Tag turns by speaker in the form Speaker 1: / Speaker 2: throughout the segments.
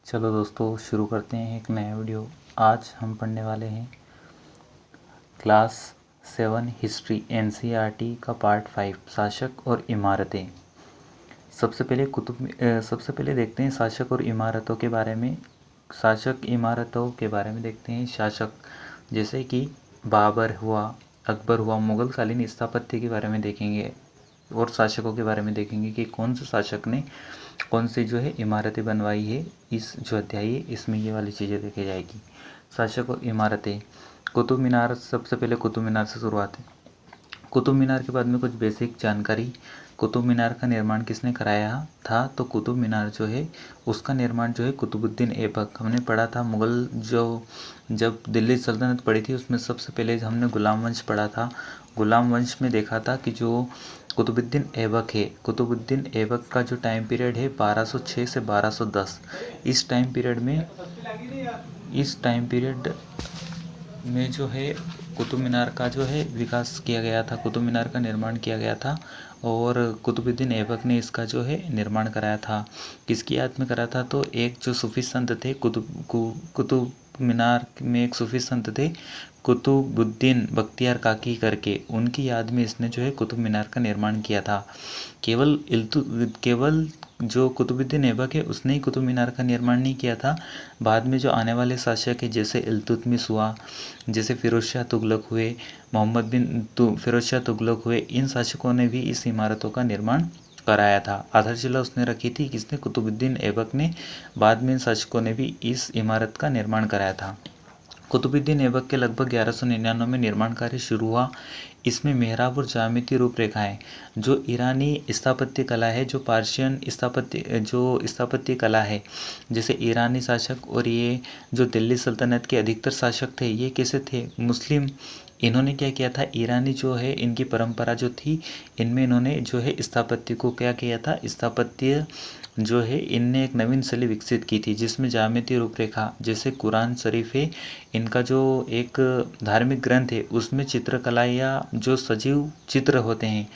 Speaker 1: चलो दोस्तों शुरू करते हैं एक नया वीडियो। आज हम पढ़ने वाले हैं क्लास 7 हिस्ट्री एनसीईआरटी का पार्ट 5 शासक और इमारतें। सबसे पहले देखते हैं शासक और इमारतों के बारे में। शासक इमारतों के बारे में देखते हैं। शासक जैसे कि बाबर हुआ, अकबर हुआ, मुग़ल कालीन स्थापत्य के बारे में देखेंगे और शासकों के बारे में देखेंगे कि कौन से शासक ने कौन सी जो है इमारतें बनवाई है। इस जो अध्याय है इसमें ये वाली चीज़ें देखी जाएगी। शासक और इमारतें। कुतुब मीनार, सबसे पहले कुतुब मीनार से शुरुआत है। कुतुब मीनार के बाद में कुछ बेसिक जानकारी। कुतुब मीनार का निर्माण किसने कराया था? तो कुतुब मीनार जो है उसका निर्माण जो है कुतुबुद्दीन ऐबक। हमने पढ़ा था मुग़ल जो जब दिल्ली सल्तनत पड़ी थी उसमें सबसे पहले हमने गुलाम वंश पढ़ा था। गुलाम वंश में देखा था कि जो कुतुबुद्दीन ऐबक है, कुतुबुद्दीन ऐबक का जो टाइम पीरियड है 1206 से 1210। इस टाइम पीरियड में जो है कुतुब मीनार का जो है विकास किया गया था, कुतुब मीनार का निर्माण किया गया था और कुतुबुद्दीन ऐबक ने इसका जो है निर्माण कराया था। किसकी याद में करा था? तो एक जो सूफी संत थे कुतुब मीनार में एक सूफी संत थे कुतुबुद्दीन बख्तियार काकी करके, उनकी याद में इसने जो है कुतुब मीनार का निर्माण किया था। केवल जो कुतुबुद्दीन ऐबक है उसने ही कुतुब मीनार का निर्माण नहीं किया था। बाद में जो आने वाले शासक है जैसे इल्तुतमिश हुआ, जैसे फिरोज शाह तुगलक हुए, फिरोज शाह तुगलक हुए, इन शासकों ने भी इस इमारतों का निर्माण कराया था। आधारशिला उसने रखी थी किसने? कुतुबुद्दीन ऐबक ने। बाद में इन शासकों ने भी इस इमारत का निर्माण कराया था। कुतुबुद्दीन ऐबक के लगभग 1199 में निर्माण कार्य शुरू हुआ। इसमें मेहराब और ज्यामितीय रूपरेखाएं, जो ईरानी स्थापत्य कला है, जो पार्शियन स्थापत्य कला है, जैसे ईरानी शासक और ये जो दिल्ली सल्तनत के अधिकतर शासक थे ये कैसे थे? मुस्लिम। इन्होंने क्या किया था? ईरानी जो है इनकी परंपरा जो थी इनमें इन्होंने जो है स्थापत्य को क्या किया था? स्थापत्य जो है इनने एक नवीन शैली विकसित की थी जिसमें ज्यामितीय रूपरेखा, जैसे कुरान शरीफ है, इनका जो एक धार्मिक ग्रंथ है उसमें चित्रकला या जो सजीव चित्र होते हैं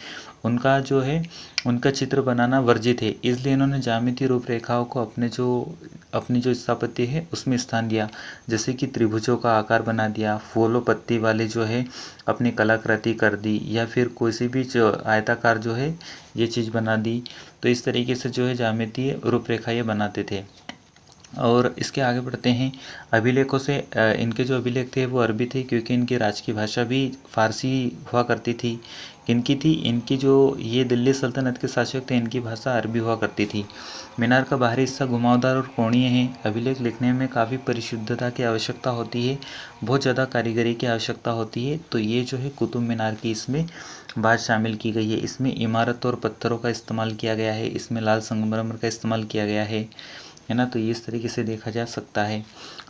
Speaker 1: उनका चित्र बनाना वर्जित है। इसलिए इन्होंने ज्यामितीय रूपरेखाओं को अपनी जो स्थापत्य है उसमें स्थान दिया। जैसे कि त्रिभुजों का आकार बना दिया, फूलों पत्ती वाले जो है अपनी कलाकृति कर दी, या फिर कोई सी भी जो आयताकार जो है ये चीज़ बना दी। तो इस तरीके से जो है ज्यामितीय रूपरेखा ये बनाते थे। और इसके आगे बढ़ते हैं अभिलेखों से। इनके जो अभिलेख थे वो अरबी थे क्योंकि इनकी राजकीय भाषा भी फारसी हुआ करती थी। किनकी थी? इनकी जो ये दिल्ली सल्तनत के शासक थे इनकी भाषा अरबी हुआ करती थी। मीनार का बाहरी हिस्सा घुमावदार और कोणीय है। अभिलेख लिखने में काफ़ी परिशुद्धता की आवश्यकता होती है, बहुत ज़्यादा कारीगरी की आवश्यकता होती है। तो ये जो है कुतुब मीनार की इसमें बात शामिल की गई है। इसमें इमारत और पत्थरों का इस्तेमाल किया गया है, इसमें लाल संगमरमर का इस्तेमाल किया गया है ना। तो इस तरीके से देखा जा सकता है।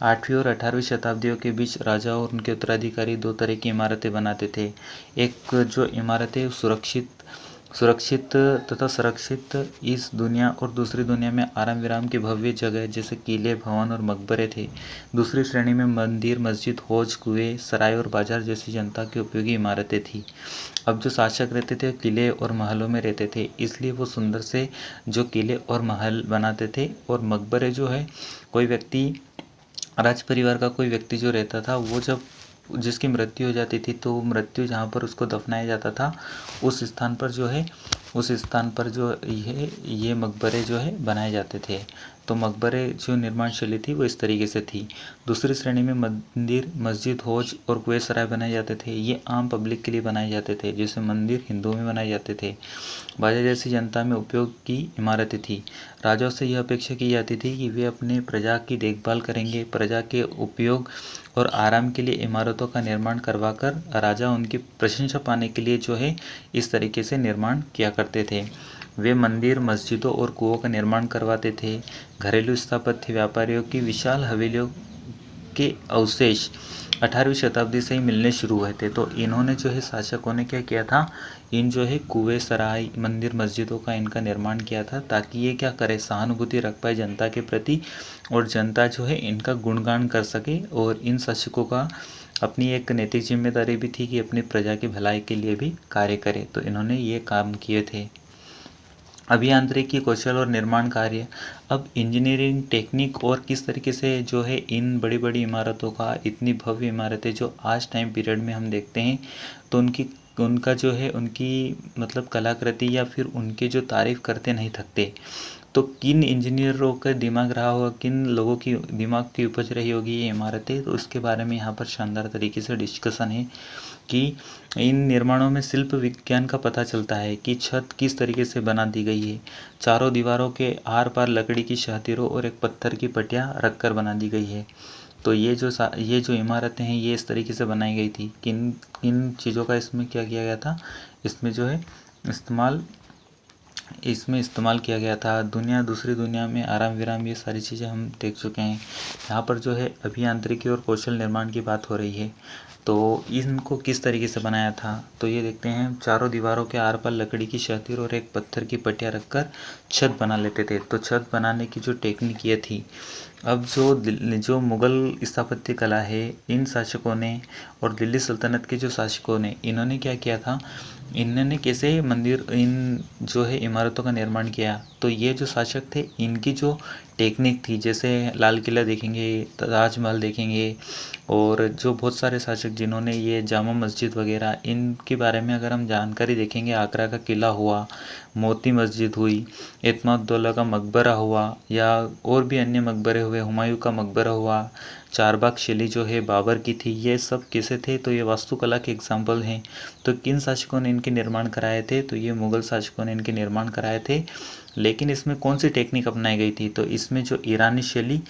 Speaker 1: 8वीं और 18वीं शताब्दियों के बीच राजा और उनके उत्तराधिकारी दो तरह की इमारतें बनाते थे। एक जो इमारतें सुरक्षित तथा संरक्षित इस दुनिया और दूसरी दुनिया में आराम विराम की भव्य जगह जैसे किले, भवन और मकबरे थे। दूसरी श्रेणी में मंदिर, मस्जिद, हौज, कुएं, सराय और बाजार जैसी जनता की उपयोगी इमारतें थी। अब जो शासक रहते थे किले और महलों में रहते थे, इसलिए वो सुंदर से जो किले और महल बनाते थे। और मकबरे जो है कोई व्यक्ति, राज परिवार का कोई व्यक्ति जो रहता था वो जब जिसकी मृत्यु हो जाती थी तो मृत्यु जहाँ पर उसको दफनाया जाता था उस स्थान पर जो ये मकबरे जो है बनाए जाते थे। तो मकबरे जो निर्माण शैली थी वो इस तरीके से थी। दूसरी श्रेणी में मंदिर, मस्जिद, हौज और कुएं, सराय बनाए जाते थे। ये आम पब्लिक के लिए बनाए जाते थे, जैसे मंदिर हिंदुओं में बनाए जाते थे। बाजार जैसी जनता में उपयोग की इमारतें थी। राजाओं से यह अपेक्षा की जाती थी कि वे अपने प्रजा की देखभाल करेंगे। प्रजा के उपयोग और आराम के लिए इमारतों का निर्माण करवाकर राजा उनकी प्रशंसा पाने के लिए जो है इस तरीके से निर्माण किया करते थे। वे मंदिर, मस्जिदों और कुओं का निर्माण करवाते थे। घरेलू स्थापत्य, व्यापारियों की विशाल हवेलियों के अवशेष 18वीं शताब्दी से ही मिलने शुरू हुए थे। तो इन्होंने जो है शासकों ने क्या किया था, इन जो है कुएं, सराय, मंदिर, मस्जिदों का इनका निर्माण किया था ताकि ये क्या करे, सहानुभूति रख पाए जनता के प्रति और जनता जो है इनका गुणगान कर सके। और इन शासकों का अपनी एक नैतिक जिम्मेदारी भी थी कि अपनी प्रजा की भलाई के लिए भी कार्य करे। तो इन्होंने ये काम किए थे। अभियांत्रिकी कौशल और निर्माण कार्य। अब इंजीनियरिंग टेक्निक और किस तरीके से जो है इन बड़ी बड़ी इमारतों का, इतनी भव्य इमारतें जो आज टाइम पीरियड में हम देखते हैं, तो उनका जो है उनकी मतलब कलाकृति या फिर उनके जो तारीफ़ करते नहीं थकते। तो किन इंजीनियरों का दिमाग रहा होगा, किन लोगों की दिमाग की उपज रही होगी ये इमारतें, तो उसके बारे में यहाँ पर शानदार तरीके से डिस्कशन है कि इन निर्माणों में शिल्प विज्ञान का पता चलता है कि छत किस तरीके से बना दी गई है। चारों दीवारों के आर पार लकड़ी की शातिरों और एक पत्थर की पटिया रखकर बना दी गई है। तो ये जो इमारतें हैं ये इस तरीके से बनाई गई थी। किन किन चीज़ों का इसमें क्या किया गया था, इसमें जो है इस्तेमाल किया गया था। दूसरी दुनिया में आराम विराम ये सारी चीज़ें हम देख चुके हैं। यहाँ पर जो है अभियांत्रिकी और कौशल निर्माण की बात हो रही है। तो इनको किस तरीके से बनाया था, तो ये देखते हैं। चारों दीवारों के आर पार लकड़ी की शातिर और एक पत्थर की पटिया रखकर छत बना लेते थे। तो छत बनाने की जो टेक्निक ये थी। अब जो मुग़ल स्थापत्य कला है, इन शासकों ने और दिल्ली सल्तनत के जो शासकों ने, इन्होंने क्या किया था, इन्होंने कैसे इन जो है इमारतों का निर्माण किया। तो ये जो शासक थे, इनकी जो टेक्निक थी, जैसे लाल किला देखेंगे, ताजमहल देखेंगे, और जो बहुत सारे शासक जिन्होंने ये जामा मस्जिद वगैरह, इनके बारे में अगर हम जानकारी देखेंगे, आगरा का किला हुआ, मोती मस्जिद हुई, एतमादुद्दौला का मकबरा हुआ, या और भी अन्य मकबरे हुए, हुमायूं का मकबरा हुआ, चारबाग शैली जो है बाबर की थी, ये सब कैसे थे, तो ये वास्तुकला के एग्जाम्पल हैं। तो किन शासकों ने इनके निर्माण कराए थे, तो ये मुग़ल शासकों ने इनके निर्माण कराए थे। लेकिन इसमें कौन सी टेक्निक अपनाई गई थी, तो इसमें जो ईरानी शैली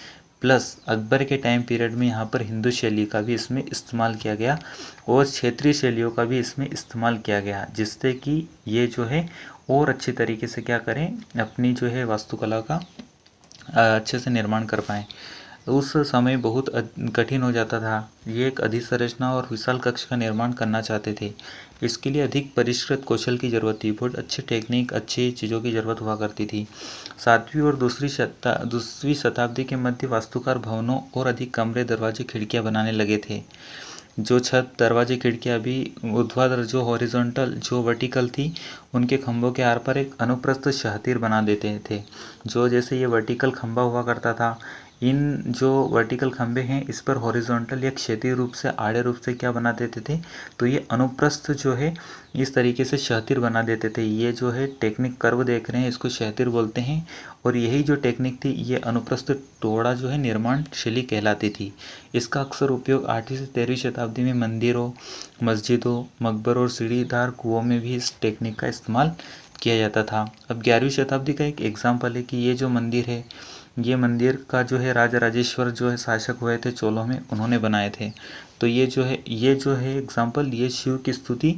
Speaker 1: प्लस अकबर के टाइम पीरियड में यहाँ पर हिंदू शैली का भी इसमें इस्तेमाल किया गया, और क्षेत्रीय शैलियों का भी इसमें इस्तेमाल किया गया, जिससे कि ये जो है और अच्छी तरीके से क्या करें, अपनी जो है वास्तुकला का अच्छे से निर्माण कर पाएँ। उस समय बहुत कठिन हो जाता था। ये एक अधिसंरचना और विशाल कक्ष का निर्माण करना चाहते थे। इसके लिए अधिक परिष्कृत कौशल की ज़रूरत थी। बहुत अच्छी टेक्निक, अच्छी चीज़ों की ज़रूरत हुआ करती थी। 7वीं और दूसरी शताब्दी के मध्य वास्तुकार भवनों और अधिक कमरे, दरवाजे, खिड़कियाँ बनाने लगे थे। जो छत, दरवाजे, खिड़कियाँ भी ऊर्ध्वाधर, जो हॉरिजॉन्टल, जो वर्टिकल थी, उनके खंभों के आर पर एक अनुप्रस्थ शातिर बना देते थे। जो जैसे ये वर्टिकल खंभा हुआ करता था, इन जो वर्टिकल खंभे हैं, इस पर हॉरिजॉन्टल या क्षैतिज रूप से, आड़े रूप से क्या बना देते थे, तो ये अनुप्रस्थ जो है इस तरीके से क्षैतिज बना देते थे। ये जो है टेक्निक कर्व देख रहे हैं, इसको क्षैतिज बोलते हैं। और यही जो टेक्निक थी, ये अनुप्रस्थ टोड़ा जो है निर्माण शैली कहलाती थी। इसका अक्सर उपयोग 8वीं से 13वीं शताब्दी में मंदिरों, मस्जिदों, मकबरों और सीढ़ीदार कुओं में भी इस टेक्निक का इस्तेमाल किया जाता था। अब 11वीं शताब्दी का एक एग्जाम्पल है कि ये जो मंदिर है, ये मंदिर का जो है राजा राजेश्वर जो है शासक हुए थे चोलों में, उन्होंने बनाए थे। तो ये जो है एग्जाम्पल, ये शिव की स्तुति,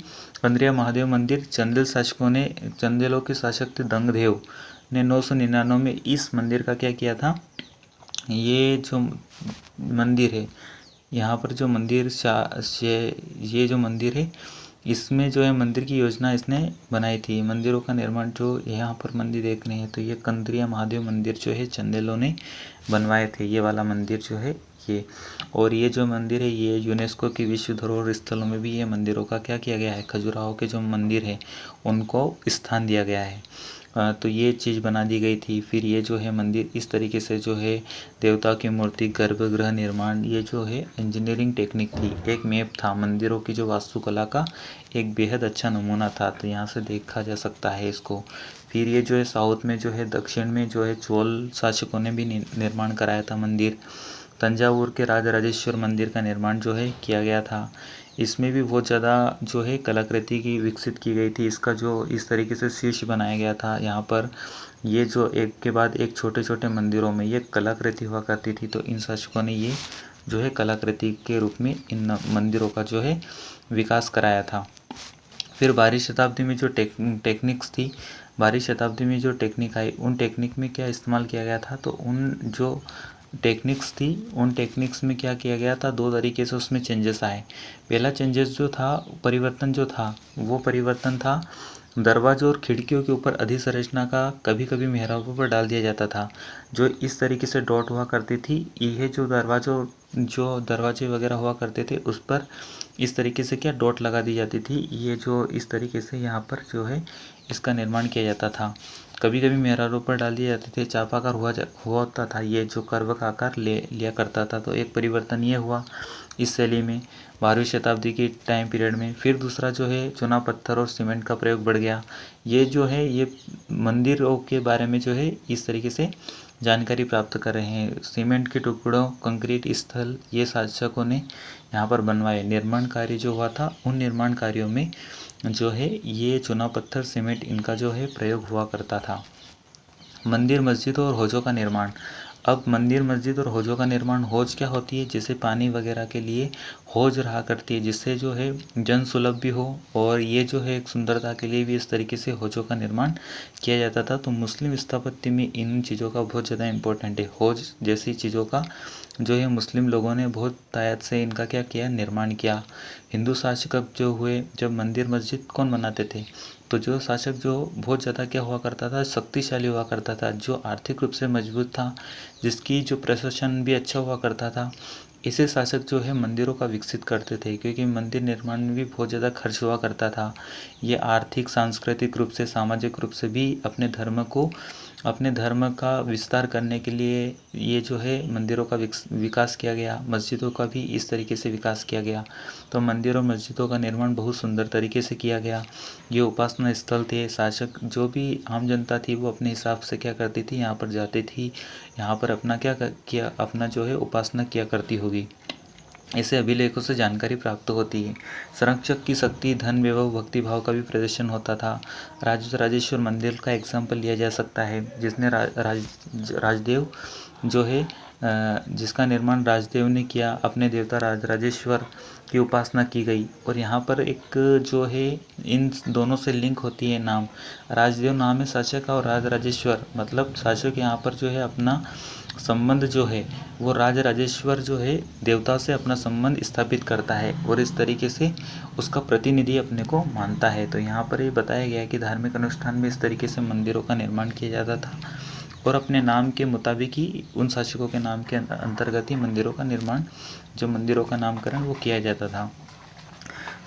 Speaker 1: कंद्रिया महादेव मंदिर, चंदेलों के शासक थे दंगदेव ने 999 में इस मंदिर का क्या किया था। ये जो मंदिर है, यहाँ पर जो ये जो मंदिर है, इसमें जो है मंदिर की योजना इसने बनाई थी। मंदिरों का निर्माण, जो यहाँ पर मंदिर देख रहे हैं, तो ये कंद्रिया महादेव मंदिर जो है चंदेलों ने बनवाए थे, ये वाला मंदिर जो है ये। और ये जो मंदिर है, ये यूनेस्को की विश्व धरोहर स्थलों में भी ये मंदिरों का क्या किया गया है, खजुराहो के जो मंदिर है उनको स्थान दिया गया है। तो ये चीज़ बना दी गई थी। फिर ये जो है मंदिर इस तरीके से जो है देवता की मूर्ति, गर्भगृह निर्माण, ये जो है इंजीनियरिंग टेक्निक थी। एक मैप था मंदिरों की, जो वास्तुकला का एक बेहद अच्छा नमूना था। तो यहाँ से देखा जा सकता है इसको। फिर ये जो है साउथ में जो है, दक्षिण में जो है चोल शासकों ने भी निर्माण कराया था मंदिर। तंजावुर के राजराजेश्वर मंदिर का निर्माण जो है किया गया था। इसमें भी बहुत ज़्यादा जो है कलाकृति की विकसित की गई थी। इसका जो इस तरीके से शीर्ष बनाया गया था, यहाँ पर ये जो एक के बाद एक छोटे छोटे मंदिरों में ये कलाकृति हुआ करती थी। तो इन शासकों ने ये जो है कलाकृति के रूप में इन मंदिरों का जो है विकास कराया था। फिर 12वीं शताब्दी में जो टेक्निक्स थी, 12वीं शताब्दी में जो टेक्निक आई, उन टेक्निक में क्या इस्तेमाल किया गया था, तो उन जो टेक्निक्स थी, उन टेक्निक्स में क्या किया गया था, दो तरीके से उसमें चेंजेस आए। पहला चेंजेस जो था, परिवर्तन जो था, वो परिवर्तन था दरवाजों और खिड़कियों के ऊपर अधिसंरचना का कभी कभी मेहराबों पर डाल दिया जाता था, जो इस तरीके से डॉट हुआ करती थी। यह जो दरवाजे वगैरह हुआ करते थे, उस पर इस तरीके से क्या डॉट लगा दी जाती थी। ये जो इस तरीके से यहाँ पर जो है इसका निर्माण किया जाता था। कभी कभी मेहरारों पर डाल दिए जाते थे। चापाकार हुआ होता था, ये जो कर्व का आकार ले लिया करता था। तो एक परिवर्तन ये हुआ इस शैली में 12वीं शताब्दी के टाइम पीरियड में। फिर दूसरा जो है चुना पत्थर और सीमेंट का प्रयोग बढ़ गया। ये जो है ये मंदिरों के बारे में जो है इस तरीके से जानकारी प्राप्त कर रहे हैं। सीमेंट के टुकड़ों, कंक्रीट स्थल ये शासकों ने यहाँ पर बनवाए। निर्माण कार्य जो हुआ था उन निर्माण कार्यों में जो है ये चुना पत्थर, सीमेंट इनका जो है प्रयोग हुआ करता था। मंदिर, मस्जिदों और हौजों का निर्माण। अब मंदिर, मस्जिद और हौजों का निर्माण। हौज क्या होती है? जैसे पानी वगैरह के लिए हौज रहा करती है, जिससे जो है जन सुलभ भी हो और ये जो है एक सुंदरता के लिए भी इस तरीके से हौजों का निर्माण किया जाता था। तो मुस्लिम स्थापत्य में इन चीज़ों का बहुत ज़्यादा इम्पोर्टेंट है। हौज जैसी चीज़ों का जो है मुस्लिम लोगों ने बहुत तायत से इनका क्या किया, निर्माण किया। हिंदू शासक जो हुए, जब मंदिर मस्जिद कौन बनाते थे? तो जो शासक जो बहुत ज़्यादा क्या हुआ करता था, शक्तिशाली हुआ करता था, जो आर्थिक रूप से मजबूत था, जिसकी जो प्रशासन भी अच्छा हुआ करता था, ऐसे शासक जो है मंदिरों का विकसित करते थे। क्योंकि मंदिर निर्माण में भी बहुत ज़्यादा खर्च हुआ करता था। ये आर्थिक, सांस्कृतिक रूप से, सामाजिक रूप से भी अपने धर्म का विस्तार करने के लिए ये जो है मंदिरों का विकास किया गया। मस्जिदों का भी इस तरीके से विकास किया गया। तो मंदिर और मस्जिदों का निर्माण बहुत सुंदर तरीके से किया गया। ये उपासना स्थल थे। शासक जो भी आम जनता थी वो अपने हिसाब से क्या करती थी, यहाँ पर जाती थी, यहाँ पर अपना किया, अपना जो है उपासना किया करती होगी। ऐसे अभिलेखों से जानकारी प्राप्त होती है। संरक्षक की शक्ति, धन, वैभव, भक्ति भाव का भी प्रदर्शन होता था। राजेश्वर मंदिर का एग्जाम्पल लिया जा सकता है, जिसने राजदेव जो है जिसका निर्माण राजदेव ने किया। अपने देवता राजेश्वर की उपासना की गई। और यहाँ पर एक जो है इन दोनों से लिंक होती है नाम। राजदेव नाम है शासक का और राजेश्वर मतलब शासक यहाँ पर जो है अपना संबंध जो है वो राजेश्वर जो है देवता से अपना संबंध स्थापित करता है और इस तरीके से उसका प्रतिनिधि अपने को मानता है। तो यहाँ पर ये बताया गया है कि धार्मिक अनुष्ठान में इस तरीके से मंदिरों का निर्माण किया जाता था और अपने नाम के मुताबिक ही उन शासकों के नाम के अंतर्गत ही मंदिरों का निर्माण, जो मंदिरों का नामकरण वो किया जाता था।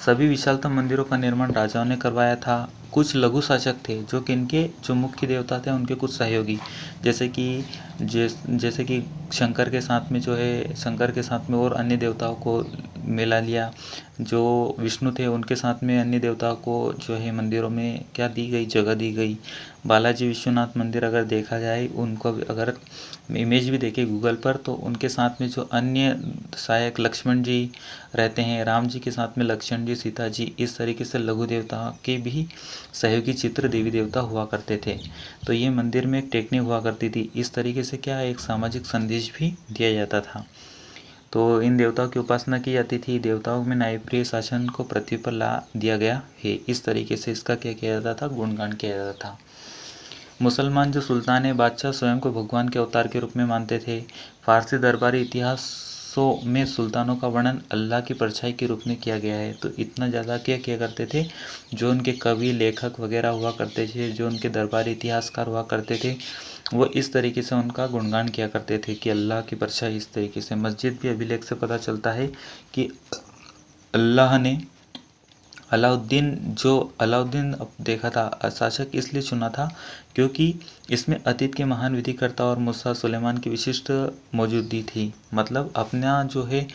Speaker 1: सभी विशालतम मंदिरों का निर्माण राजाओं ने करवाया था। कुछ लघु शासक थे जो कि इनके जो मुख्य देवता थे उनके कुछ सहयोगी, जैसे कि शंकर के साथ में जो है शंकर के साथ में और अन्य देवताओं को मिला लिया। जो विष्णु थे उनके साथ में अन्य देवताओं को जो है मंदिरों में क्या दी गई, जगह दी गई। बालाजी विश्वनाथ मंदिर अगर देखा जाए, उनको अगर इमेज भी देखे गूगल पर, तो उनके साथ में जो अन्य सहायक लक्ष्मण जी रहते हैं, राम जी के साथ में लक्ष्मण जी, सीता जी, इस तरीके से लघु देवता के भी सहयोगी चित्र देवी देवता हुआ करते थे। तो ये मंदिर में एक टेकनी हुआ करती थी। इस तरीके से क्या एक सामाजिक संदेश भी दिया जाता था। तो इन देवताओं की उपासना की जाती थी। देवताओं में न्यायप्रिय शासन को पृथ्वी पर ला दिया गया है। इस तरीके से इसका क्या किया जाता था, गुणगान किया जाता था। मुसलमान जो सुल्तान है, बादशाह स्वयं को भगवान के अवतार के रूप में मानते थे। फारसी दरबारी इतिहासों में सुल्तानों का वर्णन अल्लाह की परछाई के रूप में किया गया है। तो इतना ज़्यादा क्या किया करते थे, जो उनके कवि, लेखक वगैरह हुआ करते थे, जो उनके दरबारी इतिहासकार हुआ करते थे, वो इस तरीके से उनका गुणगान किया करते थे कि अल्लाह की परछाई इस तरीके से। मस्जिद भी अभिलेख से पता चलता है कि अल्लाह ने अलाउद्दीन देखा था, शासक इसलिए चुना था क्योंकि इसमें अतीत के महान विधिकर्ता और मूसा सुलेमान की विशिष्ट मौजूदगी थी। मतलब अपना जो है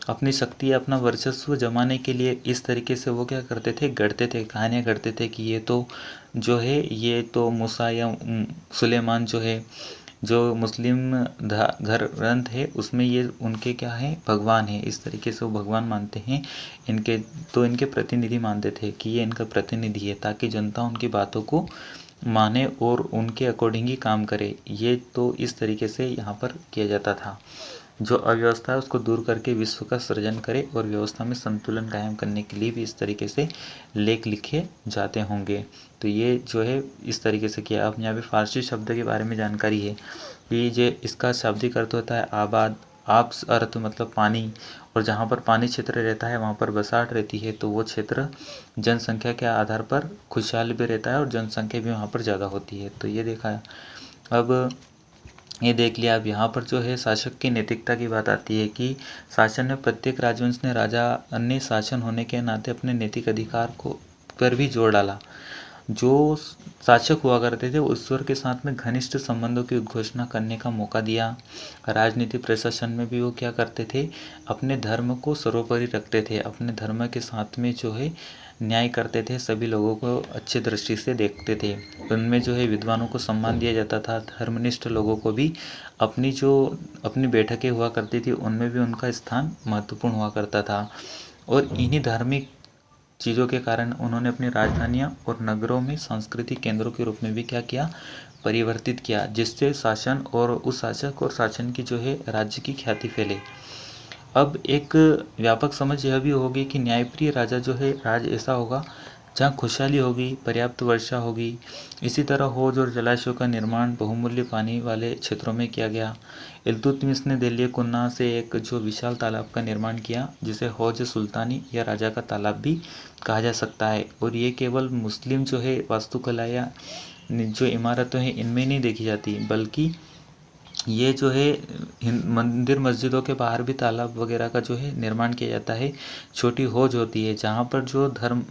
Speaker 1: अपनी शक्ति, अपना वर्चस्व जमाने के लिए इस तरीके से वो क्या करते थे, गढ़ते थे, कहानियाँ गढ़ते थे कि ये तो मूसा या सुलेमान जो है, जो मुस्लिम ग्रंथ है उसमें ये उनके क्या है, भगवान है। इस तरीके से वो भगवान मानते हैं इनके प्रतिनिधि मानते थे कि ये इनका प्रतिनिधि है, ताकि जनता उनकी बातों को माने और उनके अकॉर्डिंग ही काम करे। ये तो इस तरीके से यहाँ पर किया जाता था। जो अव्यवस्था है उसको दूर करके विश्व का सृजन करे और व्यवस्था में संतुलन कायम करने के लिए भी इस तरीके से लेख लिखे जाते होंगे। तो ये जो है इस तरीके से किया। अब यहाँ पे फारसी शब्द के बारे में जानकारी है कि जो इसका शाब्दिक अर्थ होता है आबाद। आब्स अर्थ मतलब पानी, और जहाँ पर पानी क्षेत्र रहता है वहाँ पर बसाहट रहती है, तो वो क्षेत्र जनसंख्या के आधार पर खुशहाल भी रहता है और जनसंख्या भी वहाँ पर ज़्यादा होती है। तो ये देखा है। अब ये देख लिया। अब यहाँ पर जो है शासक की नैतिकता की बात आती है कि शासन में प्रत्येक राजवंश ने राजा ने शासन होने के नाते अपने नैतिक अधिकार को पर भी जोर डाला। जो शासक हुआ करते थे वो ईश्वर के साथ में घनिष्ठ संबंधों की उद्घोषणा करने का मौका दिया। राजनीति प्रशासन में भी वो क्या करते थे, अपने धर्म को सर्वोपरि रखते थे, अपने धर्म के साथ में जो है न्याय करते थे, सभी लोगों को अच्छी दृष्टि से देखते थे। उनमें जो है विद्वानों को सम्मान दिया जाता था, धर्मनिष्ठ लोगों को भी अपनी बैठकें हुआ करती थी उनमें भी उनका स्थान महत्वपूर्ण हुआ करता था। और इन्हीं धार्मिक चीज़ों के कारण उन्होंने अपनी राजधानियाँ और नगरों में सांस्कृतिक केंद्रों के रूप में भी क्या किया, परिवर्तित किया, जिससे शासन और उस शासक और शासन की जो है राज्य की ख्याति फैले। अब एक व्यापक समझ यह भी होगी कि न्यायप्रिय राजा जो है, राज ऐसा होगा जहाँ खुशहाली होगी, पर्याप्त वर्षा होगी। इसी तरह हौज और जलाशयों का निर्माण बहुमूल्य पानी वाले क्षेत्रों में किया गया। इल्तुतमिश ने दिल्ली कुन्ना से एक जो विशाल तालाब का निर्माण किया, जिसे हौज सुल्तानी या राजा का तालाब भी कहा जा सकता है। और ये केवल मुस्लिम जो है वास्तुकला या जो इमारतें हैं इनमें नहीं देखी जाती, बल्कि ये जो है मंदिर मस्जिदों के बाहर भी तालाब वगैरह का जो है निर्माण किया जाता है। छोटी हौज होती है जहाँ पर जो धर्म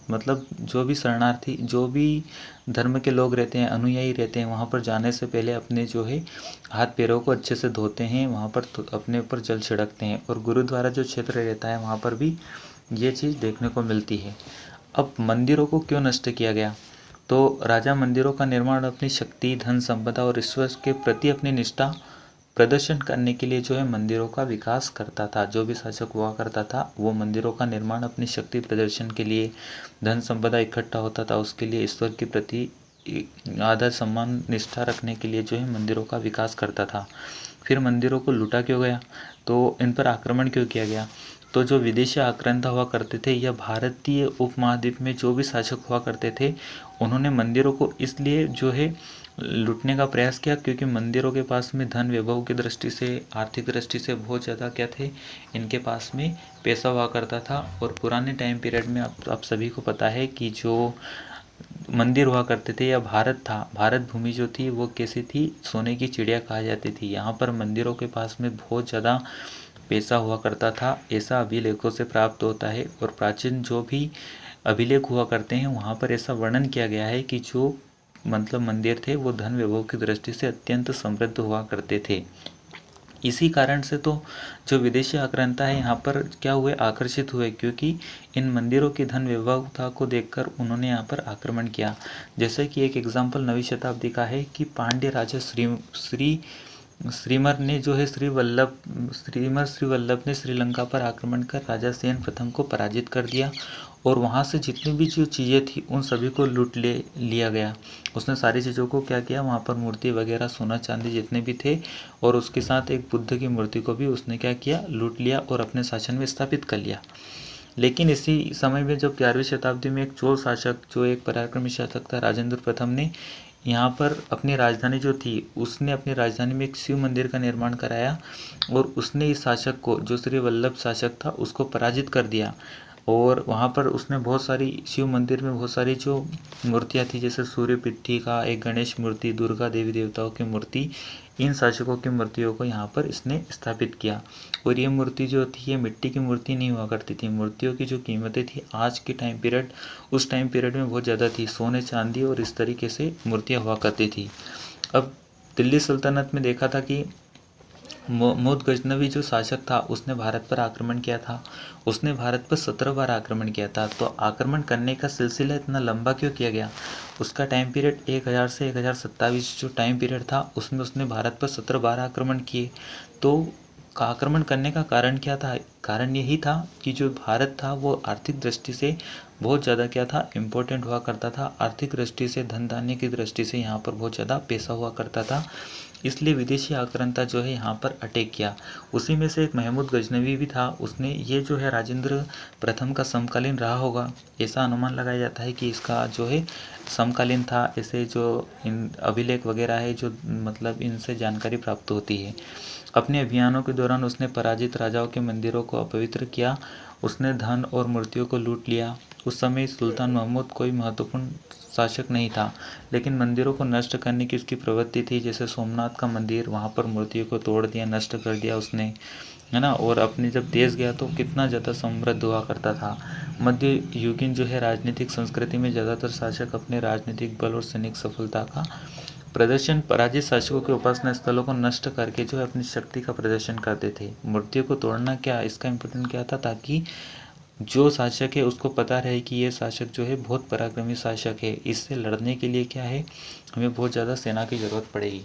Speaker 1: मतलब जो भी शरणार्थी, जो भी धर्म के लोग रहते हैं, अनुयायी रहते हैं, वहाँ पर जाने से पहले अपने जो है हाथ पैरों को अच्छे से धोते हैं, वहाँ पर अपने ऊपर जल छिड़कते हैं। और गुरुद्वारा जो क्षेत्र रहता है वहाँ पर भी ये चीज़ देखने को मिलती है। अब मंदिरों को क्यों नष्ट किया गया, तो राजा मंदिरों का निर्माण अपनी शक्ति, धन संपदा और ईश्वर के प्रति अपनी निष्ठा प्रदर्शन करने के लिए जो है मंदिरों का विकास करता था। जो भी शासक हुआ करता था वो मंदिरों का निर्माण अपनी शक्ति प्रदर्शन के लिए, धन संपदा इकट्ठा होता था उसके लिए, ईश्वर के प्रति आदर सम्मान निष्ठा रखने के लिए जो है मंदिरों का विकास करता था। फिर मंदिरों को लूटा क्यों गया, तो इन पर आक्रमण क्यों किया गया, तो जो विदेशी आक्रांता हुआ करते थे या भारतीय उपमहाद्वीप में जो भी शासक हुआ करते थे, उन्होंने मंदिरों को इसलिए जो है लूटने का प्रयास किया क्योंकि मंदिरों के पास में धन वैभव की दृष्टि से, आर्थिक दृष्टि से बहुत ज़्यादा क्या थे, इनके पास में पैसा हुआ करता था। और पुराने टाइम पीरियड में आप सभी को पता है कि जो मंदिर हुआ करते थे या भारत था, भारत भूमि जो थी वो कैसी थी, सोने की चिड़िया कहा जाती थी। यहाँ पर मंदिरों के पास में बहुत ज़्यादा पैसा हुआ करता था, ऐसा अभिलेखों से प्राप्त होता है। और प्राचीन जो भी अभिलेख हुआ करते हैं वहाँ पर ऐसा वर्णन किया गया है कि जो मतलब मंदिर थे वो धन वैभव की दृष्टि से अत्यंत समृद्ध हुआ करते थे। इसी कारण से तो जो विदेशी आक्रांता है यहाँ पर क्या हुए, आकर्षित हुए, क्योंकि इन मंदिरों की धन वैभवता को देखकर उन्होंने यहाँ पर आक्रमण किया। जैसे कि एक एग्जाम्पल नवीं शताब्दी का है कि पांड्य राजा श्रीमर ने जो है श्री वल्लभ ने श्रीलंका पर आक्रमण कर राजा सेन प्रथम को पराजित कर दिया और वहाँ से जितनी भी जो चीज़ें थी उन सभी को लूट लिया गया। उसने सारी चीज़ों को क्या किया, वहाँ पर मूर्ति वगैरह, सोना चांदी जितने भी थे, और उसके साथ एक बुद्ध की मूर्ति को भी उसने क्या किया, लूट लिया और अपने शासन में स्थापित कर लिया। लेकिन इसी समय में जब 11वीं शताब्दी में एक चोल शासक, जो एक पराक्रमी शासक था, राजेंद्र प्रथम ने यहाँ पर अपनी राजधानी जो थी, उसने अपनी राजधानी में एक शिव मंदिर का निर्माण कराया और उसने इस शासक को, जो श्री वल्लभ शासक था, उसको पराजित कर दिया। और वहाँ पर उसने बहुत सारी, शिव मंदिर में बहुत सारी जो मूर्तियाँ थी, जैसे सूर्य पिट्ठी का, एक गणेश मूर्ति, दुर्गा देवी देवताओं की मूर्ति, इन शासकों की मूर्तियों को यहाँ पर इसने स्थापित किया। और ये मूर्ति जो थी ये मिट्टी की मूर्ति नहीं हुआ करती थी। मूर्तियों की जो कीमतें थी आज के टाइम पीरियड, उस टाइम पीरियड में बहुत ज़्यादा थी, सोने चांदी और इस तरीके से मूर्तियाँ हुआ करती थी। अब दिल्ली सल्तनत में देखा था कि महमूद गजनवी जो शासक था उसने भारत पर आक्रमण किया था। उसने भारत पर 17 बार आक्रमण किया था। तो आक्रमण करने का सिलसिला इतना लंबा क्यों किया गया, उसका टाइम पीरियड 1000 से 1027 जो टाइम पीरियड था उसमें उसने भारत पर 17 बार आक्रमण किए। तो आक्रमण करने का कारण क्या था, कारण यही था कि जो भारत था वो आर्थिक दृष्टि से बहुत ज़्यादा क्या था, इम्पोर्टेंट हुआ करता था। आर्थिक दृष्टि से, धन धान्य की दृष्टि से यहाँ पर बहुत ज़्यादा पैसा हुआ करता था, इसलिए विदेशी आक्रांता जो है यहाँ पर अटैक किया। उसी में से एक महमूद गजनवी भी था। उसने ये जो है राजेंद्र प्रथम का समकालीन रहा होगा, ऐसा अनुमान लगाया जाता है कि इसका जो है समकालीन था। ऐसे जो इन अभिलेख वगैरह है जो मतलब इनसे जानकारी प्राप्त होती है। अपने अभियानों के दौरान उसने पराजित राजाओं के मंदिरों को अपवित्र किया, उसने धन और मूर्तियों को लूट लिया। उस समय सुल्तान महमूद कोई महत्वपूर्ण शासक नहीं था, लेकिन मंदिरों को नष्ट करने की उसकी प्रवृत्ति थी। जैसे सोमनाथ का मंदिर, वहाँ पर मूर्तियों को तोड़ दिया, नष्ट कर दिया उसने, है ना। और अपने जब देश गया तो कितना ज़्यादा समृद्ध हुआ करता था। मध्य युगीन जो है राजनीतिक संस्कृति में ज़्यादातर शासक अपने राजनीतिक बल और सैनिक सफलता का प्रदर्शन पराजित शासकों के उपासना स्थलों को नष्ट करके जो है अपनी शक्ति का प्रदर्शन करते थे। मूर्तियों को तोड़ना क्या, इसका इम्पोर्टेंट क्या था, ताकि जो शासक है उसको पता रहे कि ये शासक जो है बहुत पराक्रमी शासक है, इससे लड़ने के लिए क्या है, हमें बहुत ज़्यादा सेना की ज़रूरत पड़ेगी।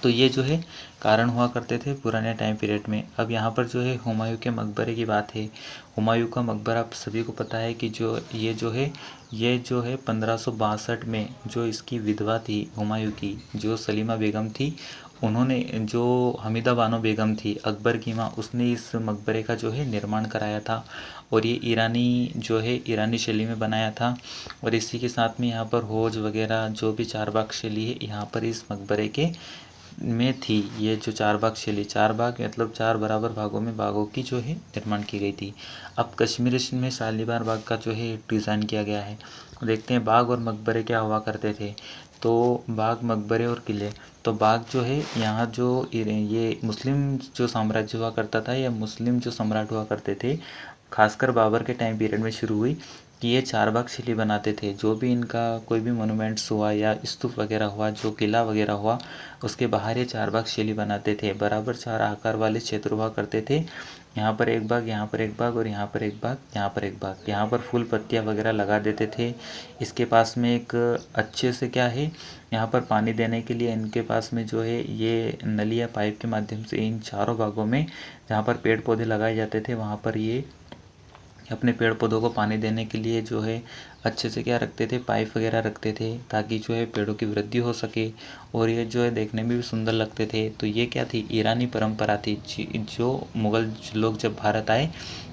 Speaker 1: तो ये जो है कारण हुआ करते थे पुराने टाइम पीरियड में। अब यहाँ पर जो है हुमायूं के मकबरे की बात है। हुमायूं का मकबरा आप सभी को पता है कि ये जो है 1562 में जो इसकी विधवा थी हुमायूं की, जो सलीमा बेगम थी, उन्होंने, जो हमीदा बानो बेगम थी अकबर की माँ, उसने इस मकबरे का जो है निर्माण कराया था। और ये ईरानी शैली में बनाया था। और इसी के साथ में यहाँ पर हौज वगैरह जो भी चारबाग शैली है यहाँ पर इस मकबरे के में थी। ये जो चारबाग शैली, चारबाग मतलब 4 बराबर भागों में बागों की जो है निर्माण की गई थी। अब कश्मीर में शालीमार बाग का जो है डिज़ाइन किया गया है। देखते हैं बाग और मकबरे क्या हुआ करते थे। तो बाग, मकबरे और किले। तो बाग जो है यहाँ जो ये मुस्लिम जो साम्राज्य हुआ करता था, या मुस्लिम जो सम्राट हुआ करते थे, खासकर बाबर के टाइम पीरियड में शुरू हुई कि ये चारबाग शैली बनाते थे। जो भी इनका कोई भी मोनूमेंट्स हुआ या स्तूप वगैरह हुआ, जो किला वगैरह हुआ, उसके बाहर ये चारबाग शैली बनाते थे। बराबर 4 आकार वाले क्षेत्र हुआ करते थे। यहाँ पर एक बाग, यहाँ पर एक बाग, और यहाँ पर एक बाग, यहाँ पर एक बाग। यहाँ पर फूल पत्तियाँ वगैरह लगा देते थे। इसके पास में एक अच्छे से क्या है, यहाँ पर पानी देने के लिए इनके पास में जो है ये नली या पाइप के माध्यम से इन चारों बागों में जहाँ पर पेड़ पौधे लगाए जाते थे, वहाँ पर ये अपने पेड़ पौधों को पानी देने के लिए जो है अच्छे से क्या रखते थे, पाइप वगैरह रखते थे, ताकि जो है पेड़ों की वृद्धि हो सके। और ये जो है देखने में भी सुंदर लगते थे। तो ये क्या थी, ईरानी परंपरा थी। जो मुग़ल लोग जब भारत आए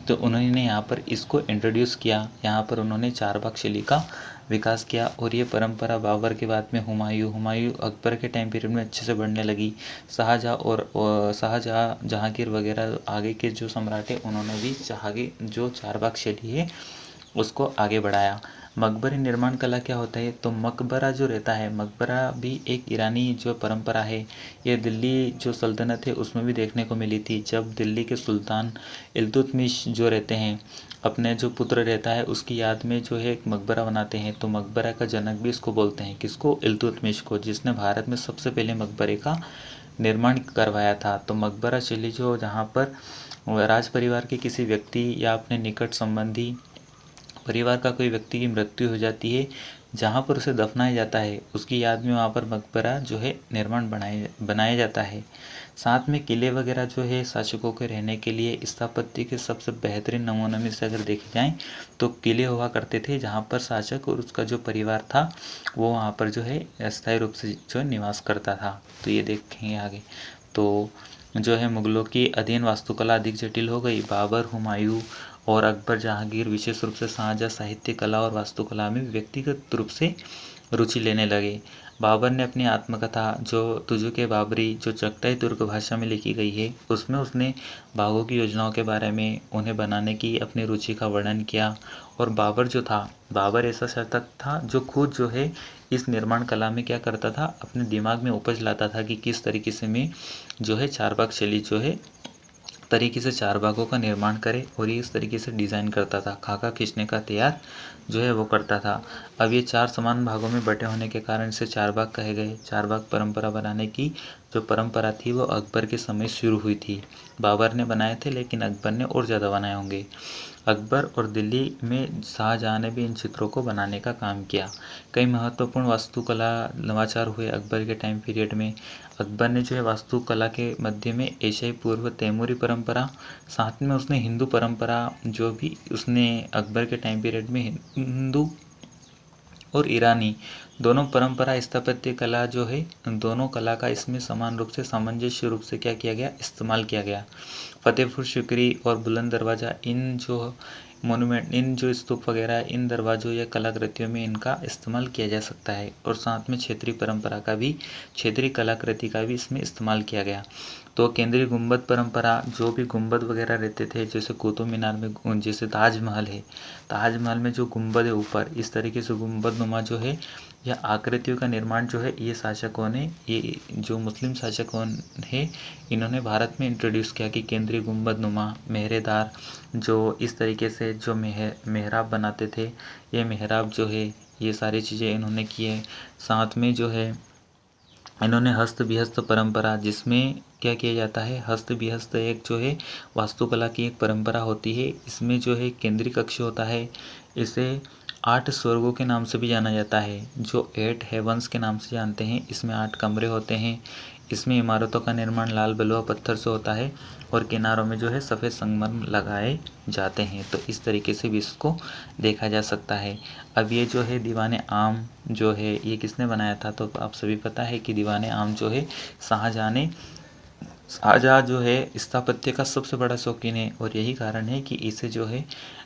Speaker 1: तो उन्होंने यहाँ पर इसको इंट्रोड्यूस किया। यहाँ पर उन्होंने चारबाग शैली का विकास किया। और ये परंपरा बाबर के बाद में हुमायूं अकबर के टाइम पीरियड में अच्छे से बढ़ने लगी। शाहजहाँ, जहांगीर वगैरह आगे के जो सम्राट हैं, उन्होंने भी आगे जो चारबाग शैली है उसको आगे बढ़ाया। मकबरे निर्माण कला क्या होता है, तो मकबरा जो रहता है, मकबरा भी एक ईरानी जो परंपरा है। ये दिल्ली जो सल्तनत है उसमें भी देखने को मिली थी। जब दिल्ली के सुल्तान इल्तुतमिश जो रहते हैं, अपने जो पुत्र रहता है उसकी याद में जो है एक मकबरा बनाते हैं। तो मकबरा का जनक भी इसको बोलते हैं, किसको, इल्तुतमिश को, जिसने भारत में सबसे पहले मकबरे का निर्माण करवाया था। तो मकबरा शैली जो जहाँ पर राज परिवार के किसी व्यक्ति या अपने निकट संबंधी परिवार का कोई व्यक्ति की मृत्यु हो जाती है, जहाँ पर उसे दफनाया जाता है, उसकी याद में वहाँ पर मकबरा जो है निर्माण बनाया जाता है। साथ में किले वगैरह जो है शासकों के रहने के लिए स्थापत्य के सबसे बेहतरीन नमूनों में से अगर देखे जाएं तो किले हुआ करते थे, जहाँ पर शासक और उसका जो परिवार था वो वहाँ पर जो है अस्थायी रूप से जो निवास करता था। तो ये देखेंगे आगे। तो जो है मुगलों की अधीन वास्तुकला अधिक जटिल हो गई। बाबर, हुमायूं और अकबर, जहांगीर विशेष रूप से शाहजहाँ साहित्य कला और वास्तुकला में व्यक्तिगत रूप से रुचि लेने लगे। बाबर ने अपनी आत्मकथा जो तुजुक बाबरी, जो चगताई तुर्क भाषा में लिखी गई है, उसमें उसने बागों की योजनाओं के बारे में, उन्हें बनाने की अपनी रुचि का वर्णन किया। और बाबर ऐसा शासक था जो खुद जो है इस निर्माण कला में क्या करता था, अपने दिमाग में उपज लाता था कि किस तरीके से मैं जो है चारबाग शैली जो है तरीके से चार बागों का निर्माण करे। और ये इस तरीके से डिज़ाइन करता था, खाका खींचने का तैयार जो है वो करता था। अब ये 4 समान भागों में बटे होने के कारण इसे चार बाग कहे गए। चार बाग परंपरा बनाने की जो परंपरा थी वो अकबर के समय शुरू हुई थी। बाबर ने बनाए थे, लेकिन अकबर ने और ज़्यादा बनाए होंगे। अकबर और दिल्ली में शाहजहाँ ने भी इन चित्रों को बनाने का काम किया। कई महत्वपूर्ण वास्तुकला नवाचार हुए अकबर के टाइम पीरियड में। अकबर ने जो है वास्तुकला के मध्य में एशियाई पूर्व तैमूरी परंपरा, साथ में उसने हिंदू परंपरा जो भी उसने अकबर के टाइम पीरियड में हिंदू और ईरानी दोनों परंपरा स्थापत्य कला जो है, दोनों कला का इसमें समान रूप से सामंजस्य रूप से क्या किया गया, इस्तेमाल किया गया। फतेहपुर सीकरी और बुलंद दरवाज़ा, मोनूमेंट, इन जो स्तूप वगैरह, इन दरवाज़ों या कलाकृतियों में इनका इस्तेमाल किया जा सकता है। और साथ में क्षेत्रीय परंपरा का भी, क्षेत्रीय कलाकृति का भी इसमें इस्तेमाल किया गया। तो केंद्रीय गुंबद परंपरा, जो भी गुंबद वगैरह रहते थे, जैसे कुतुब मीनार में, जैसे ताजमहल है, ताजमहल में जो गुंबद है ऊपर, इस तरीके से गुंबद नुमा जो है या आकृतियों का निर्माण जो है, ये शासकों ने, ये जो मुस्लिम शासकों है, इन्होंने भारत में इंट्रोड्यूस किया कि केंद्रीय गुंबद नुमा, मेहरेदार, जो इस तरीके से जो मेहराब बनाते थे, ये मेहराब जो है, ये सारी चीज़ें इन्होंने की है। साथ में जो है इन्होंने हस्त विहस्त परंपरा, जिसमें क्या किया जाता है, हस्त विहस्त एक जो है वास्तुकला की एक परंपरा होती है। इसमें जो है केंद्रीय कक्ष होता है, इसे 8 स्वर्गों के नाम से भी जाना जाता है, जो 8 हेवंस के नाम से जानते हैं। इसमें 8 कमरे होते हैं। इसमें इमारतों का निर्माण लाल बलुआ पत्थर से होता है और किनारों में जो है सफ़ेद संगमरमर लगाए जाते हैं। तो इस तरीके से भी इसको देखा जा सकता है। अब ये जो है दीवाने आम जो है, ये किसने बनाया था, तो आप सभी पता है कि दीवाने आम जो है शाहजहाँ जो है स्थापत्य का सबसे बड़ा शौकीन है। और यही कारण है कि इसे जो है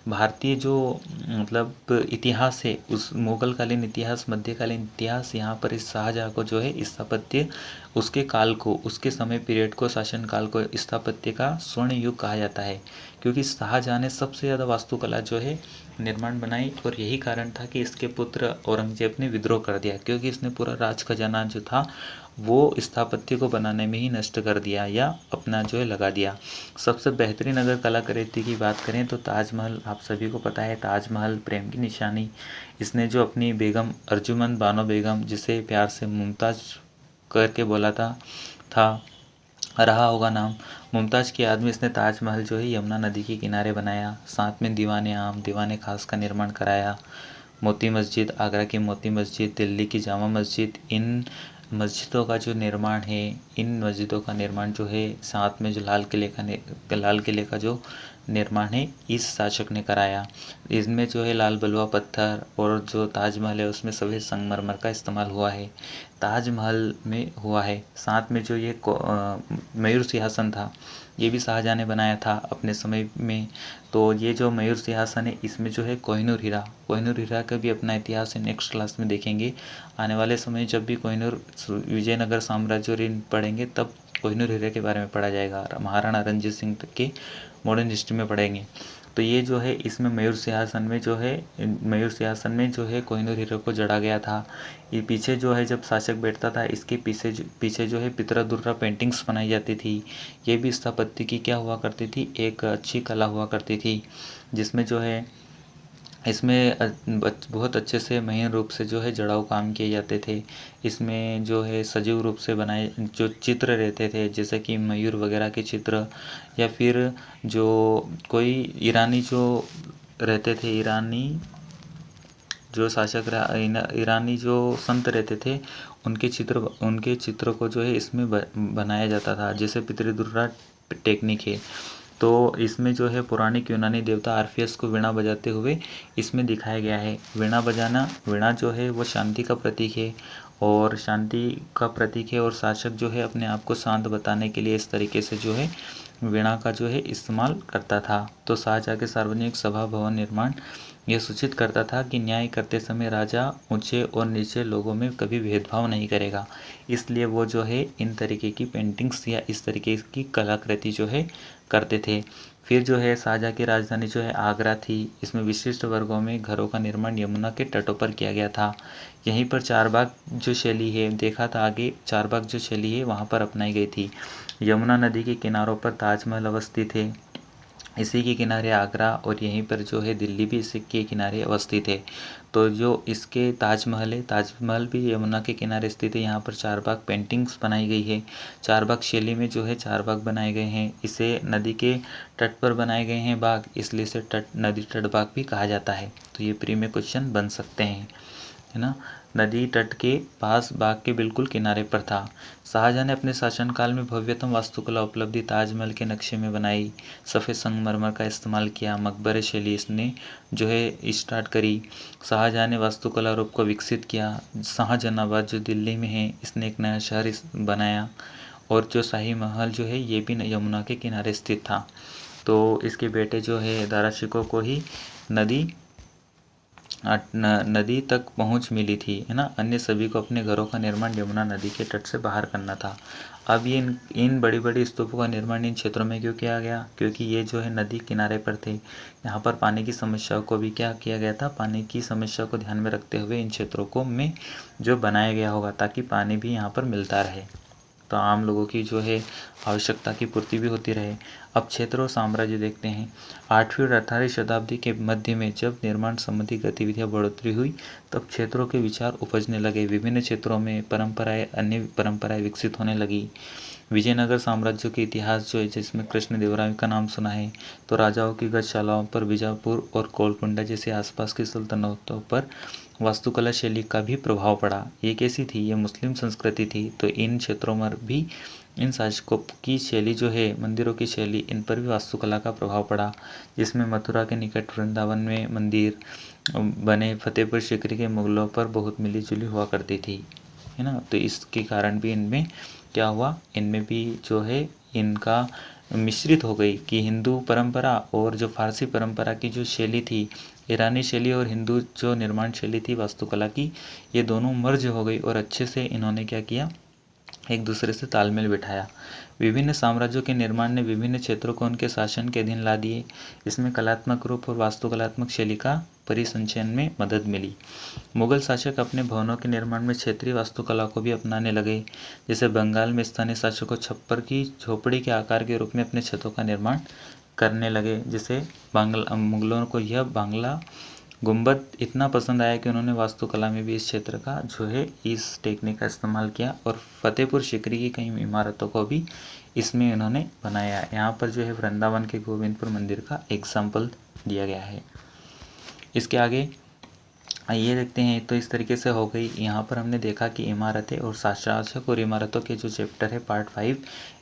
Speaker 1: भारतीय जो मतलब इतिहास है, उस मुगलकालीन इतिहास, मध्यकालीन इतिहास, यहाँ पर इस शाहजहाँ को जो है स्थापत्य, उसके काल को, उसके समय पीरियड को, शासन काल को स्थापत्य का स्वर्ण युग कहा जाता है। क्योंकि शाहजहाँ ने सबसे ज़्यादा वास्तुकला जो है निर्माण बनाई। और यही कारण था कि इसके पुत्र औरंगजेब ने विद्रोह कर दिया, क्योंकि इसने पूरा राज खजाना जो था वो स्थापत्य को बनाने में ही नष्ट कर दिया या अपना जो है लगा दिया। सबसे बेहतरीन अगर कलाकृति की बात करें तो ताजमहल, आप सभी को पता है ताजमहल प्रेम की निशानी। इसने जो अपनी बेगम अर्जुमंद बानो बेगम, जिसे प्यार से मुमताज़ करके बोला था रहा होगा नाम, मुमताज़ की याद में इसने ताजमहल जो है यमुना नदी के किनारे बनाया। साथ में दीवाने आम, दीवाने खास का निर्माण कराया। मोती मस्जिद, आगरा की मोती मस्जिद, दिल्ली की जामा मस्जिद, इन मस्जिदों का जो निर्माण है, इन मस्जिदों का निर्माण जो है, साथ में जो लाल किले का जो निर्माण है, इस शासक ने कराया। इसमें जो है लाल बलुआ पत्थर, और जो ताजमहल है उसमें सफ़ेद संगमरमर का इस्तेमाल हुआ है, ताजमहल में हुआ है। साथ में जो ये मयूर सिंहासन था, ये भी शाहजहाँ ने बनाया था अपने समय में। तो ये जो मयूर सिंहासन है, इसमें जो है कोहिनूर हीरा का भी अपना इतिहास है, नेक्स्ट क्लास में देखेंगे। आने वाले समय जब भी कोहिनूर विजयनगर साम्राज्य पढ़ेंगे, तब कोहिनूर हीरे के बारे में पढ़ा जाएगा, महाराणा रणजीत सिंह के मॉडर्न हिस्ट्री में पढ़ेंगे। तो ये जो है इसमें मयूर सिंहासन में जो है कोहिनूर हीरे को जड़ा गया था। ये पीछे जो है जब शासक बैठता था, इसके पीछे जो है पितरा दुर्रा पेंटिंग्स बनाई जाती थी। ये भी स्थापत्य की क्या हुआ करती थी, एक अच्छी कला हुआ करती थी, जिसमें जो है इसमें बहुत अच्छे से महीन रूप से जो है जड़ाऊ काम किए जाते थे। इसमें जो है सजीव रूप से बनाए जो चित्र रहते थे, जैसे कि मयूर वगैरह के चित्र, या फिर जो कोई ईरानी जो रहते थे, जो शासक ईरानी जो संत रहते थे, उनके चित्र को जो है इसमें बनाया जाता था, जैसे पितृदुर्रा टेक्निक है। तो इसमें जो है पौराणिक यूनानी देवता आर्फियस को वीणा बजाते हुए इसमें दिखाया गया है। वीणा जो है वो शांति का प्रतीक है, और और शासक जो है अपने आप को शांत बताने के लिए इस तरीके से जो है वीणा का जो है इस्तेमाल करता था। तो शाहजहाँ के सार्वजनिक सभा भवन निर्माण यह सूचित करता था कि न्याय करते समय राजा ऊंचे और नीचे लोगों में कभी भेदभाव नहीं करेगा। इसलिए वो जो है इन तरीके की पेंटिंग्स या इस तरीके की कलाकृति जो है करते थे। फिर जो है शाहजहाँ की राजधानी जो है आगरा थी। इसमें विशिष्ट वर्गों में घरों का निर्माण यमुना के तटों पर किया गया था। यहीं पर चारबाग जो शैली है, देखा था आगे, चारबाग जो शैली है वहाँ पर अपनाई गई थी। यमुना नदी के किनारों पर ताजमहल अवस्थित है, इसी के किनारे आगरा, और यहीं पर जो है दिल्ली भी इसी के किनारे अवस्थित है। तो जो इसके ताजमहल है, ताजमहल भी यमुना के किनारे स्थित है। यहाँ पर चारबाग पेंटिंग्स बनाई गई है। चारबाग शैली में जो है चारबाग बनाए गए हैं। इसे नदी के तट पर बनाए गए हैं बाग, इसलिए इसे नदी तट बाग भी कहा जाता है। तो ये प्री में क्वेश्चन बन सकते हैं, है ना। नदी तट के पास बाग के बिल्कुल किनारे पर था। शाहजहाँ ने अपने शासनकाल में भव्यतम वास्तुकला उपलब्धि ताजमहल के नक्शे में बनाई। सफ़ेद संगमरमर का इस्तेमाल किया। मकबरे शैली इसने जो है स्टार्ट करी। शाहजहाँ ने वास्तुकला रूप को विकसित किया। शाहजहानाबाद जो दिल्ली में है, इसने एक नया शहर बनाया। और जो शाही महल जो है ये भी यमुना के किनारे स्थित था। तो इसके बेटे जो है दाराशिकों को ही नदी तक पहुंच मिली थी, है ना। अन्य सभी को अपने घरों का निर्माण यमुना नदी के तट से बाहर करना था। अब ये इन बड़ी बड़ी स्तूपों का निर्माण इन क्षेत्रों में क्यों किया गया? क्योंकि ये जो है नदी किनारे पर थे। यहाँ पर पानी की समस्या को भी क्या किया गया था? पानी की समस्या को ध्यान में रखते हुए इन क्षेत्रों को में जो बनाया गया होगा, ताकि पानी भी यहाँ पर मिलता रहे, तो आम लोगों की जो है आवश्यकता की पूर्ति भी होती रहे। अब क्षेत्र और साम्राज्य देखते हैं। 8वीं और 18वीं शताब्दी के मध्य में जब निर्माण संबंधी गतिविधियां बढ़ोतरी हुई, तब क्षेत्रों के विचार उपजने लगे। विभिन्न क्षेत्रों में परंपराएं, अन्य परंपराएं विकसित होने लगी। विजयनगर साम्राज्य के इतिहास जो है, जिसमें कृष्णदेवराय का नाम सुना है, तो राजाओं की गजशालाओं पर बीजापुर और गोलकुंडा जैसे आसपास की सल्तनतों पर वास्तुकला शैली का भी प्रभाव पड़ा। ये कैसी थी? ये मुस्लिम संस्कृति थी, तो इन क्षेत्रों में भी इन शासकों की शैली जो है, मंदिरों की शैली, इन पर भी वास्तुकला का प्रभाव पड़ा। जिसमें मथुरा के निकट वृंदावन में मंदिर बने, फतेहपुर सीकरी के मुगलों पर बहुत मिलीजुली हुआ करती थी, है ना। तो इसके कारण भी इनमें क्या हुआ? इनमें भी जो है इनका मिश्रित हो गई कि हिंदू परंपरा और जो फारसी परंपरा की जो शैली थी, ईरानी शैली और हिंदू जो निर्माण शैली थी वास्तुकला की, ये दोनों मर्ज हो गई और अच्छे से इन्होंने क्या किया? एक दूसरे से तालमेल बिठाया। विभिन्न साम्राज्यों के निर्माण ने विभिन्न क्षेत्रों को उनके शासन के अधीन ला दिए। इसमें कलात्मक रूप और वास्तुकलात्मक शैली का परिसंचयन में मदद मिली। मुगल शासक अपने भवनों के निर्माण में क्षेत्रीय वास्तुकला को भी अपनाने लगे। जैसे बंगाल में स्थानीय शासकों छप्पर की झोपड़ी के आकार के रूप में अपने छतों का निर्माण करने लगे। जैसे मुगलों को यह बांग्ला गुंबद इतना पसंद आया कि उन्होंने वास्तुकला में भी इस क्षेत्र का जो है इस टेक्निक का इस्तेमाल किया, और फतेहपुर सीकरी की कई इमारतों को भी इसमें उन्होंने बनाया। यहाँ पर जो है वृंदावन के गोविंदपुर मंदिर का एग्जाम्पल दिया गया है। इसके आगे आइए देखते हैं। तो इस तरीके से हो गई। यहाँ पर हमने देखा कि इमारतें और शासक और इमारतों के जो चैप्टर है पार्ट 5,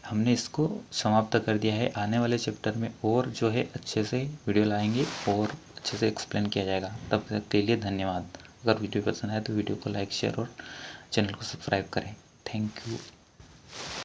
Speaker 1: हमने इसको समाप्त कर दिया है। आने वाले चैप्टर में और जो है अच्छे से वीडियो लाएंगे और अच्छे से एक्सप्लेन किया जाएगा। तब तक के लिए धन्यवाद। अगर वीडियो पसंद आए तो वीडियो को लाइक, शेयर और चैनल को सब्सक्राइब करें। Thank you.